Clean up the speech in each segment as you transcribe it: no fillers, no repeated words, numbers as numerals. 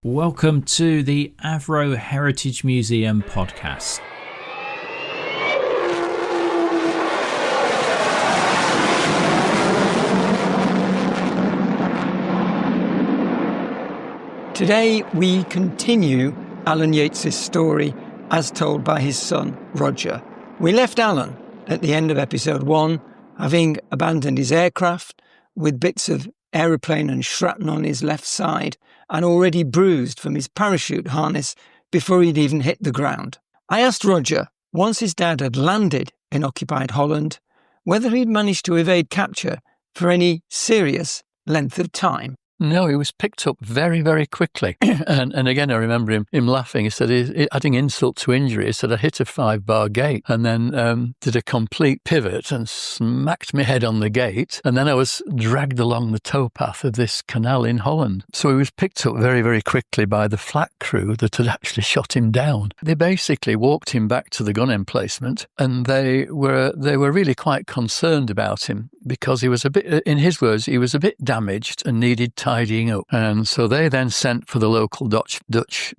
Welcome to the Avro Heritage Museum podcast. Today we continue Alan Yates' story as told by his son, Roger. We left Alan at the end of episode 1, having abandoned his aircraft with bits of aeroplane and shrapnel on his left side and already bruised from his parachute harness before he'd even hit the ground. I asked Roger, once his dad had landed in occupied Holland, whether he'd managed to evade capture for any serious length of time. No, he was picked up very, very quickly. and again, I remember him laughing. He said, adding insult to injury, he said, I hit a 5-bar gate and then did a complete pivot and smacked my head on the gate. And then I was dragged along the towpath of this canal in Holland. So he was picked up very, very quickly by the flak crew that had actually shot him down. They basically walked him back to the gun emplacement, and they were really quite concerned about him because he was a bit, in his words, he was a bit damaged and needed tidying up. And so they then sent for the local Dutch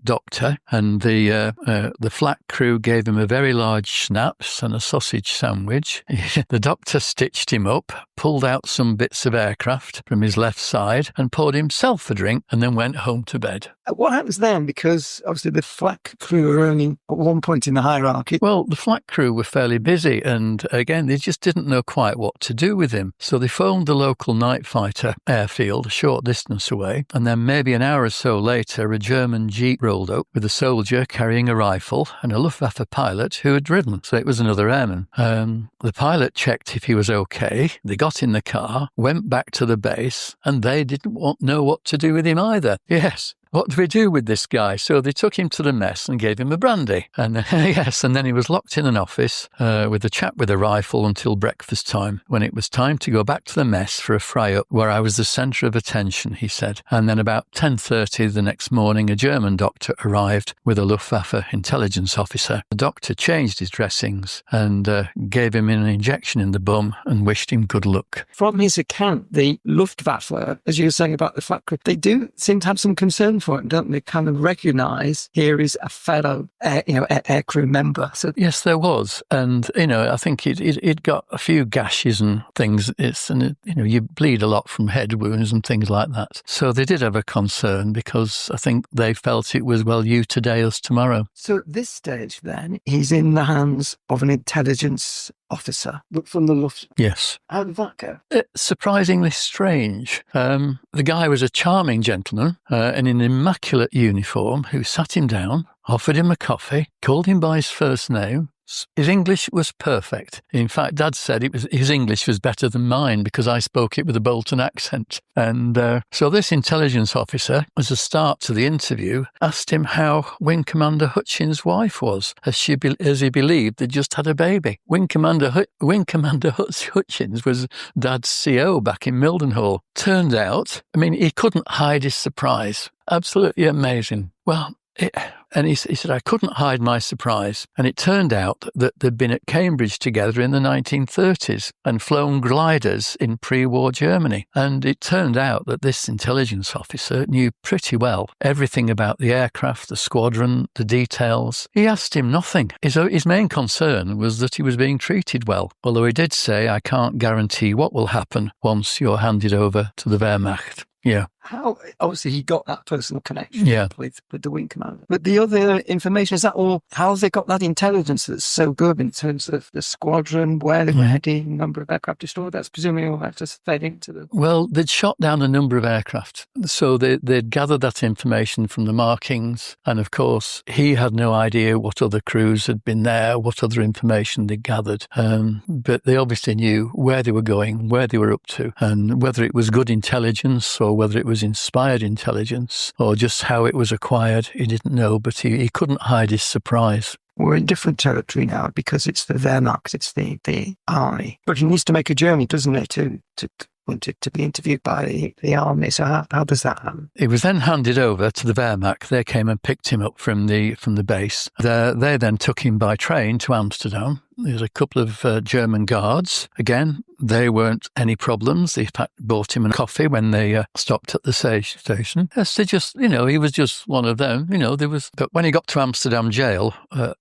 doctor, and the flak crew gave him a very large schnapps and a sausage sandwich. The doctor stitched him up, pulled out some bits of aircraft from his left side and poured himself a drink and then went home to bed. What happens then? Because obviously the flak crew were only at one point in the hierarchy. Well, the flak crew were fairly busy, and again, they just didn't know quite what to do with him. So they phoned the local night fighter airfield a short distance away, and then maybe an hour or so later, a German jeep rolled up with a soldier carrying a rifle and a Luftwaffe pilot who had driven. So it was another airman. The pilot checked if he was okay. They got in the car, went back to the base, and they didn't know what to do with him either. Yes. What do we do with this guy? So they took him to the mess and gave him a brandy. And yes, and then he was locked in an office with a chap with a rifle until breakfast time, when it was time to go back to the mess for a fry-up, where I was the centre of attention, he said. And then about 10:30 the next morning, a German doctor arrived with a Luftwaffe intelligence officer. The doctor changed his dressings and gave him an injection in the bum and wished him good luck. From his account, the Luftwaffe, as you were saying about the flak crew, they do seem to have some concern for him, don't they? Kind of recognise here is a fellow aircrew member. So yes, there was. And, I think he'd got a few gashes and things. You bleed a lot from head wounds and things like that. So they did have a concern because I think they felt it was, well, you today, us tomorrow. So at this stage then, he's in the hands of an intelligence officer from the Luftwaffe. Yes. How did that go? Surprisingly strange. The guy was a charming gentleman in an immaculate uniform who sat him down, offered him a coffee, called him by his first name. His English was perfect. In fact, Dad said his English was better than mine because I spoke it with a Bolton accent. And so this intelligence officer, as a start to the interview, asked him how Wing Commander Hutchins' wife was, as he believed they'd just had a baby. Wing Commander Hutchins was Dad's CO back in Mildenhall. Turned out, he couldn't hide his surprise. Absolutely amazing. Well, he said, I couldn't hide my surprise. And it turned out that they'd been at Cambridge together in the 1930s and flown gliders in pre-war Germany. And it turned out that this intelligence officer knew pretty well everything about the aircraft, the squadron, the details. He asked him nothing. His main concern was that he was being treated well, although he did say, I can't guarantee what will happen once you're handed over to the Wehrmacht. Yeah. How, obviously, he got that personal connection with the Wing Commander. But the other information, is that all, how have they got that intelligence that's so good in terms of the squadron, where they were heading, number of aircraft destroyed? That's presumably all have to fed into them. Well, they'd shot down a number of aircraft. So they'd gathered that information from the markings. And of course, he had no idea what other crews had been there, what other information they'd gathered. But they obviously knew where they were going, where they were up to, and whether it was good intelligence or whether it was inspired intelligence or just how it was acquired, he didn't know, but he couldn't hide his surprise. We're in different territory now because it's the Wehrmacht, it's the army. But he needs to make a journey, doesn't he, to be interviewed by the army. So how does that happen? He was then handed over to the Wehrmacht. They came and picked him up from the base. They then took him by train to Amsterdam. There's a couple of German guards. Again, they weren't any problems. They, in fact, bought him a coffee when they stopped at the station. Yes, they just, he was just one of them. But when he got to Amsterdam jail,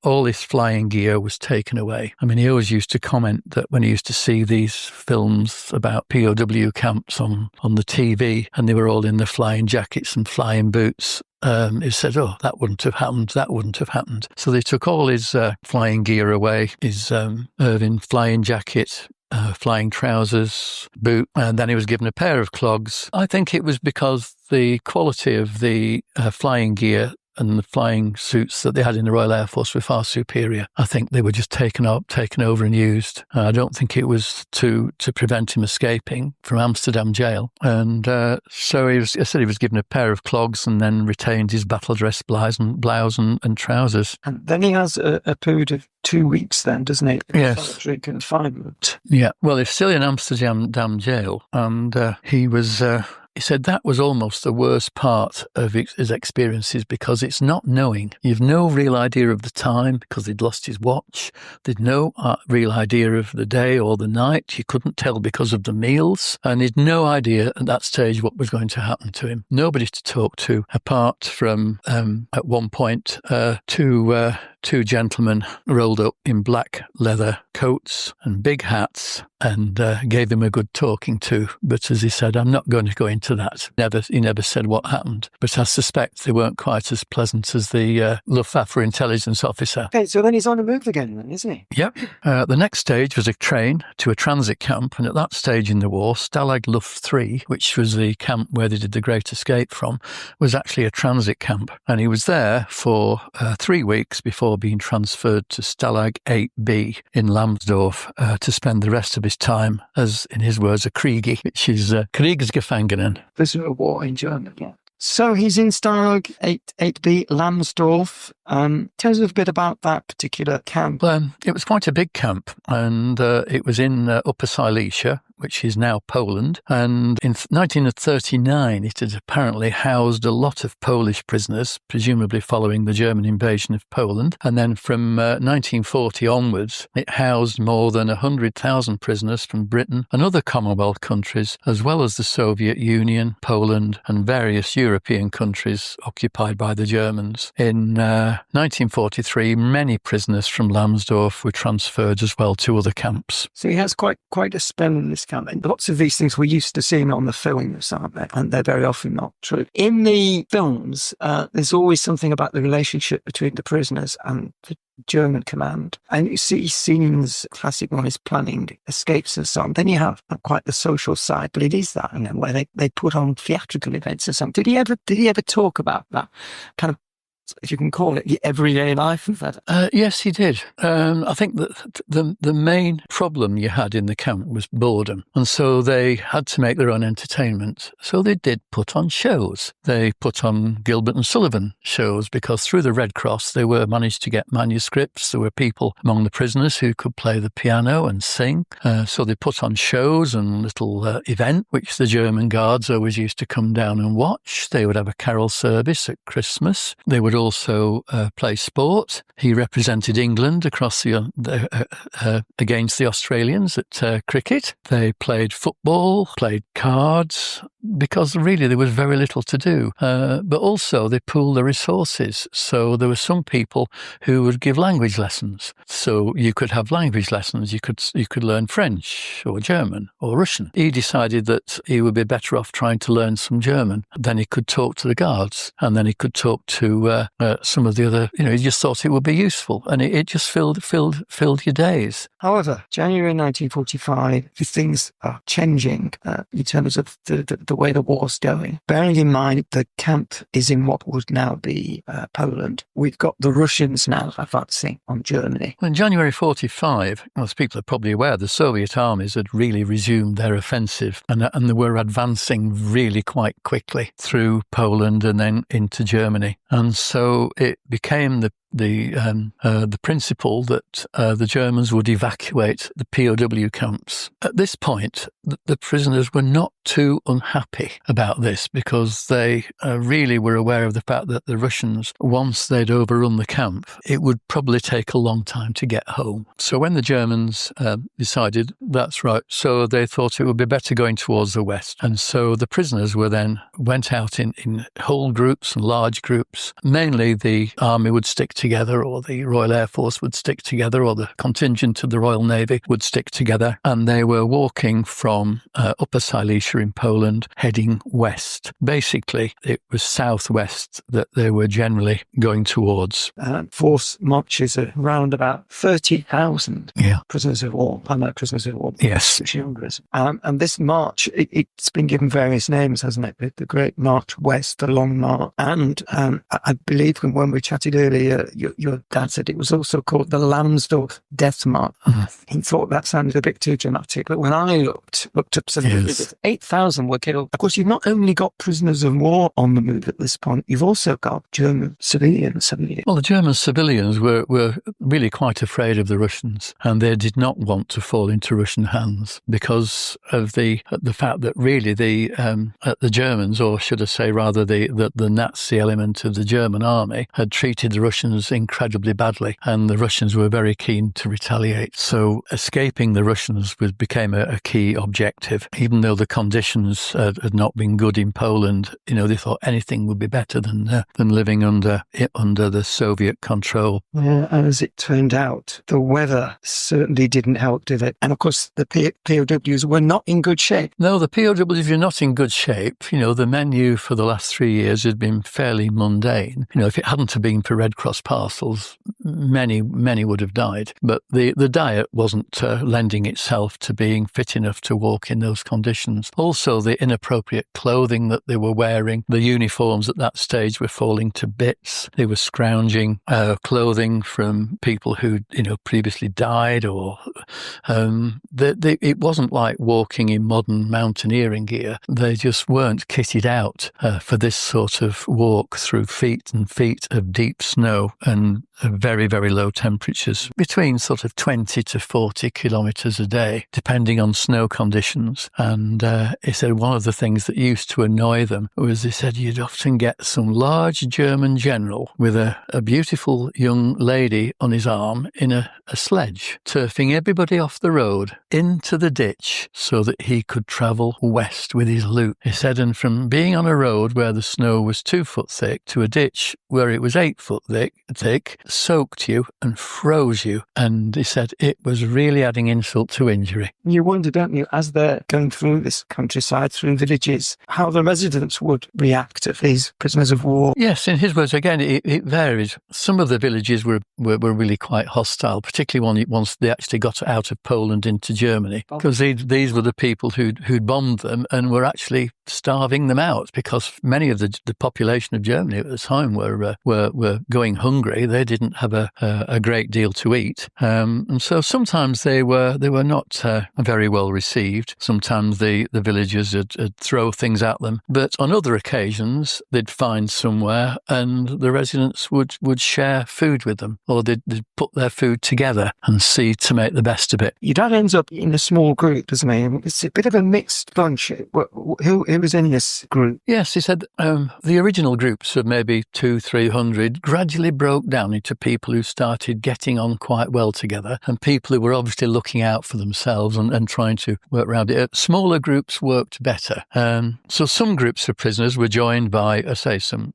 all his flying gear was taken away. I mean, he always used to comment that when he used to see these films about POW camps on the TV, and they were all in the flying jackets and flying boots, he said, that wouldn't have happened. So they took all his flying gear away, his Irving flying jacket, flying trousers, boot, and then he was given a pair of clogs. I think it was because the quality of the flying gear and the flying suits that they had in the Royal Air Force were far superior. I think they were just taken over and used. I don't think it was to prevent him escaping from Amsterdam jail. And so he was given a pair of clogs and then retained his battle dress blouse and trousers. And then he has a period of 2 weeks then, doesn't he? Yes. Solitary confinement. Yeah. Well, he's still in Amsterdam jail, and he was... He said that was almost the worst part of his experiences, because it's not knowing. You've no real idea of the time because he'd lost his watch. There'd no real idea of the day or the night. You couldn't tell because of the meals. And he'd no idea at that stage what was going to happen to him. Nobody to talk to, apart from, at one point, two gentlemen rolled up in black leather coats and big hats and gave him a good talking to. But as he said, I'm not going to go into that. He never said what happened. But I suspect they weren't quite as pleasant as the Luftwaffe intelligence officer. Okay, so then he's on the move again then, isn't he? Yep. The next stage was a train to a transit camp. And at that stage in the war, Stalag Luft 3, which was the camp where they did the Great Escape from, was actually a transit camp. And he was there for 3 weeks before being transferred to Stalag 8B in Lambsdorff to spend the rest of his time as, in his words, a Kriegi, which is Kriegsgefangenen. Prisoner of war in German, yeah. So he's in Stalag 8B, Lambsdorff. Tell us a bit about that particular camp. It was quite a big camp, and it was in Upper Silesia, which is now Poland. And in 1939, it had apparently housed a lot of Polish prisoners, presumably following the German invasion of Poland. And then from 1940 onwards, it housed more than 100,000 prisoners from Britain and other Commonwealth countries, as well as the Soviet Union, Poland, and various European countries occupied by the Germans. In 1943, many prisoners from Lambsdorff were transferred as well to other camps. So he has quite a spell in this camp. And lots of these things we're used to seeing on the films, aren't they? And they're very often not true. In the films, there's always something about the relationship between the prisoners and the German command. And you see scenes, classic one is planning escapes and so on. Then you have quite the social side, but it is that, where they put on theatrical events or something. Did he ever talk about that kind of, if you can call it, the everyday life of that? Yes, he did. I think that the main problem you had in the camp was boredom. And so they had to make their own entertainment. So they did put on shows. They put on Gilbert and Sullivan shows, because through the Red Cross, they were managed to get manuscripts. There were people among the prisoners who could play the piano and sing. So they put on shows and little event, which the German guards always used to come down and watch. They would have a carol service at Christmas. They would also play sport. He represented England across against the Australians at cricket. They played football, played cards, because really there was very little to do. But also they pooled the resources. So there were some people who would give language lessons. So you could have language lessons. You could learn French or German or Russian. He decided that he would be better off trying to learn some German. Then he could talk to the guards, and then he could talk to some of the other, he just thought it would be useful, and it just filled your days. However, January 1945, things are changing in terms of the way the war's going. Bearing in mind the camp is in what would now be Poland. We've got the Russians now advancing on Germany. In January 45, as people are probably aware, the Soviet armies had really resumed their offensive, and they were advancing really quite quickly through Poland and then into Germany. And so it became the the principle that the Germans would evacuate the POW camps. At this point, the prisoners were not too unhappy about this because they really were aware of the fact that the Russians, once they'd overrun the camp, it would probably take a long time to get home. So when the Germans decided that's right, so they thought it would be better going towards the west. And so the prisoners went out in whole groups and large groups. Mainly the army would stick together, or the Royal Air Force would stick together, or the contingent of the Royal Navy would stick together. And they were walking from Upper Silesia in Poland, heading west. Basically, it was southwest that they were generally going towards. Force marches around about 30,000 prisoners of war, Allied prisoners of war. Yes. And this march, it's been given various names, hasn't it? The Great March West, the Long March. And I believe when we chatted earlier, your dad said it was also called the Lambsdorff Death March. He thought that sounded a bit too dramatic. But when I looked up some figures, 8,000 were killed. Of course, you've not only got prisoners of war on the move at this point, you've also got German civilians. Well, the German civilians were really quite afraid of the Russians, and they did not want to fall into Russian hands because of the fact that really the Germans, or should I say rather the Nazi element of the German army, had treated the Russians incredibly badly, and the Russians were very keen to retaliate. So escaping the Russians became a key objective. Even though the conditions had not been good in Poland, they thought anything would be better than living under the Soviet control. Yeah, and as it turned out, the weather certainly didn't help, did it? And of course, the POWs were not in good shape. No, the POWs were not in good shape. The menu for the last 3 years had been fairly mundane. If it hadn't have been for Red Cross parcels, many would have died. But the diet wasn't lending itself to being fit enough to walk in those conditions. Also, the inappropriate clothing that they were wearing, the uniforms at that stage were falling to bits. They were scrounging clothing from people who previously died, or it wasn't like walking in modern mountaineering gear. They just weren't kitted out for this sort of walk through feet and feet of deep snow and very, very low temperatures, between sort of 20 to 40 kilometres a day, depending on snow conditions. And he said one of the things that used to annoy them was, he said, you'd often get some large German general with a beautiful young lady on his arm in a sledge, turfing everybody off the road into the ditch so that he could travel west with his loot. He said, and from being on a road where the snow was 2 foot thick to a ditch where it was 8 foot thick, soaked you and froze you. And he said it was really adding insult to injury. You wonder, don't you, as they're going through this countryside, through villages, how the residents would react to these prisoners of war? Yes, in his words, again, it varied. Some of the villages were really quite hostile, particularly once they actually got out of Poland into Germany, because these were the people who'd bombed them and were actually starving them out, because many of the population of Germany at the time were going hungry. They didn't have a great deal to eat, and so sometimes they were not very well received. Sometimes the villagers would throw things at them, but on other occasions they'd find somewhere and the residents would share food with them, or they'd put their food together and see to make the best of it. Your dad ends up in a small group, doesn't he? It's a bit of a mixed bunch. Who was in this group? Yes, he said the original groups of maybe 200-300 gradually broke down into people who started getting on quite well together, and people who were obviously looking out for themselves and trying to work around it. Smaller groups worked better. So some groups of prisoners were joined by, I say, some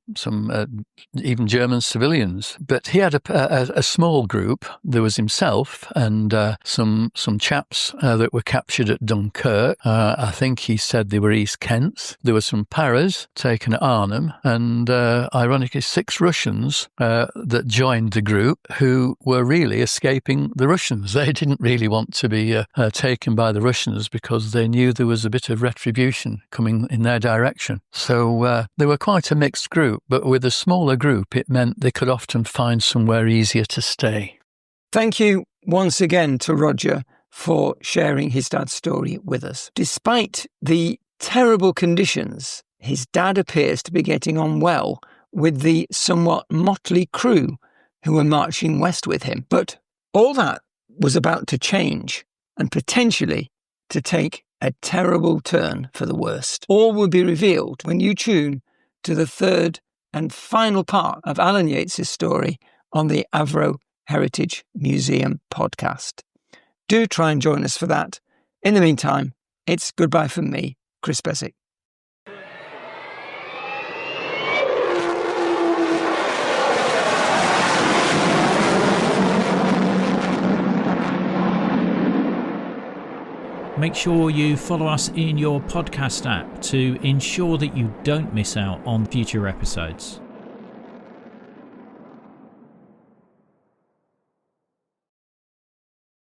even German civilians. But he had a small group. There was himself and some chaps that were captured at Dunkirk. I think he said they were East Kents. There were some Paras taken at Arnhem, and ironically 6 Russians that joined the group who were really escaping the Russians. They didn't really want to be taken by the Russians because they knew there was a bit of retribution coming in their direction. So they were quite a mixed group, but with a smaller group it meant they could often find somewhere easier to stay. Thank you once again to Roger for sharing his dad's story with us. Despite the terrible conditions, his dad appears to be getting on well with the somewhat motley crew who were marching west with him. But all that was about to change and potentially to take a terrible turn for the worst. All will be revealed when you tune to the third and final part of Alan Yates' story on the Avro Heritage Museum podcast. Do try and join us for that. In the meantime, it's goodbye from me, Chris Beswick. Make sure you follow us in your podcast app to ensure that you don't miss out on future episodes.